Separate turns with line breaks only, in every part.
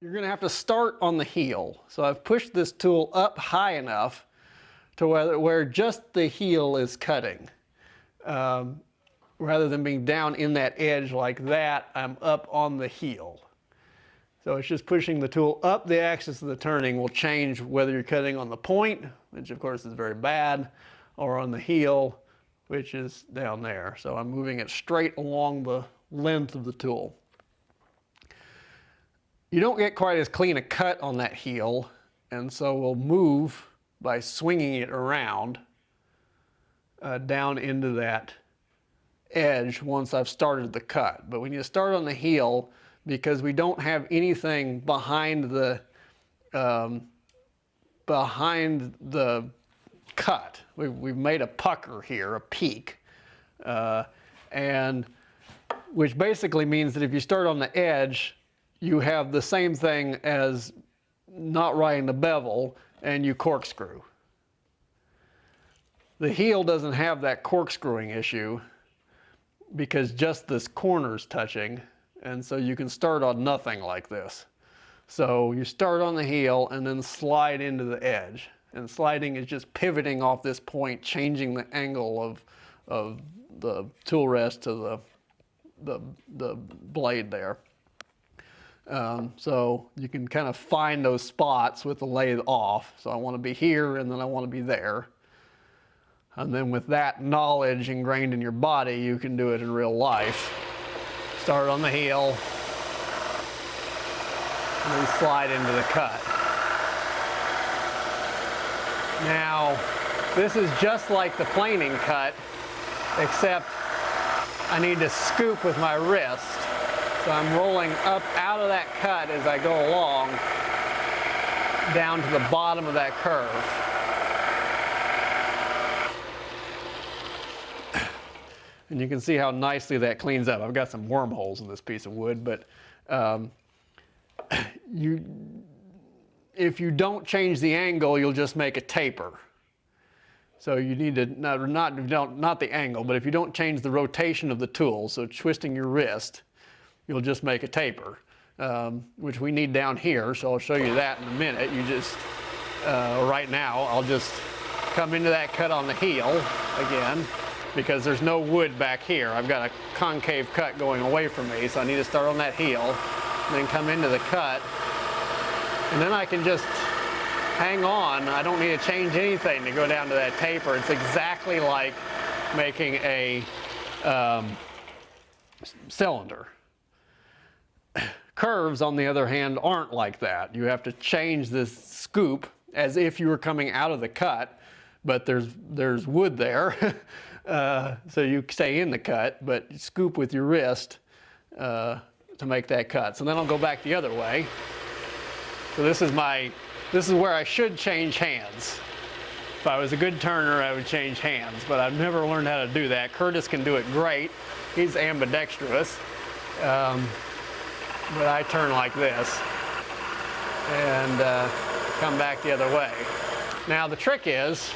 You're going to have to start on the heel. So I've pushed this tool up high enough to where just the heel is cutting. Rather than being down in that edge like that, I'm up on the heel. So it's just pushing the tool up. The axis of the turning will change whether you're cutting on the point, which of course is very bad, or on the heel, which is down there. So I'm moving it straight along the length of the tool. You don't get quite as clean a cut on that heel, and so we'll move by swinging it around down into that edge once I've started the cut. But we need to start on the heel because we don't have anything behind the cut. We've made a pucker here, a peak, and which basically means that if you start on the edge, you have the same thing as not riding the bevel, and you corkscrew. The heel doesn't have that corkscrewing issue because just this corner's touching, and so you can start on nothing like this. So you start on the heel and then slide into the edge. And sliding is just pivoting off this point, changing the angle of the tool rest to the blade there. So you can kind of find those spots with the lathe off. So I want to be here and then I want to be there. And then with that knowledge ingrained in your body, you can do it in real life. Start on the heel and then slide into the cut. Now, this is just like the planing cut, except I need to scoop with my wrist. So I'm rolling up out of that cut as I go along, down to the bottom of that curve. And you can see how nicely that cleans up. I've got some wormholes in this piece of wood, but if you don't change the angle, you'll just make a taper. So you need to, not the angle, but if you don't change the rotation of the tool, so twisting your wrist, you'll just make a taper, which we need down here, so I'll show you that in a minute. You just, right now, I'll just come into that cut on the heel again, because there's no wood back here. I've got a concave cut going away from me, so I need to start on that heel, then come into the cut, and then I can just hang on. I don't need to change anything to go down to that taper. It's exactly like making a cylinder. Curves, on the other hand, aren't like that. You have to change this scoop as if you were coming out of the cut, but there's wood there, so you stay in the cut, but you scoop with your wrist to make that cut. So then I'll go back the other way. So this is where I should change hands. If I was a good turner, I would change hands, but I've never learned how to do that. Curtis can do it great. He's ambidextrous. But I turn like this and come back the other way. Now the trick is,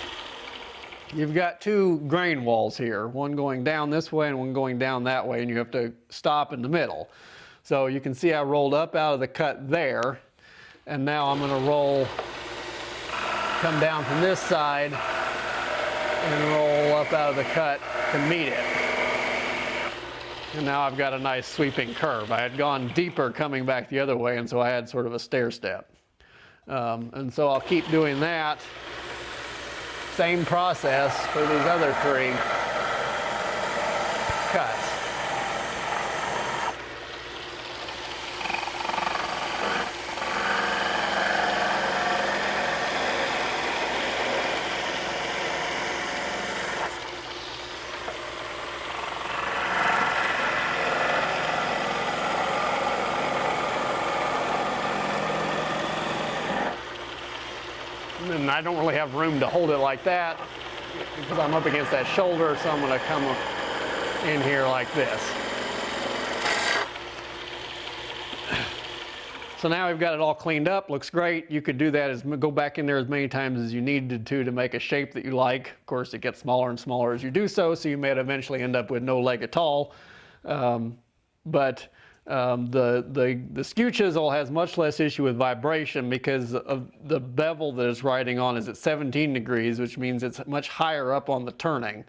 you've got two grain walls here, one going down this way and one going down that way, and you have to stop in the middle. So you can see I rolled up out of the cut there, and now I'm going to come down from this side and roll up out of the cut to meet it. And now I've got a nice sweeping curve. I had gone deeper coming back the other way, and so I had sort of a stair step. And so I'll keep doing that. Same process for these other three cuts. And I don't really have room to hold it like that because I'm up against that shoulder, so I'm going to come in here like this. So now we've got it all cleaned up, looks great. You could do that, go back in there as many times as you needed to make a shape that you like. Of course, it gets smaller and smaller as you do so, so you may eventually end up with no leg at all. But The Skew Chisel has much less issue with vibration because of the bevel that it's riding on is at 17 degrees, which means it's much higher up on the turning.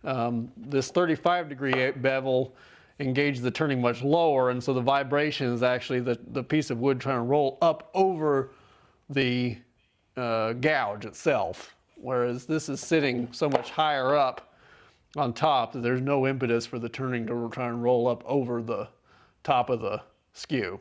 This 35-degree bevel engages the turning much lower, and so the vibration is actually the piece of wood trying to roll up over the gouge itself, whereas this is sitting so much higher up on top that there's no impetus for the turning to try and roll up over the top of the skew.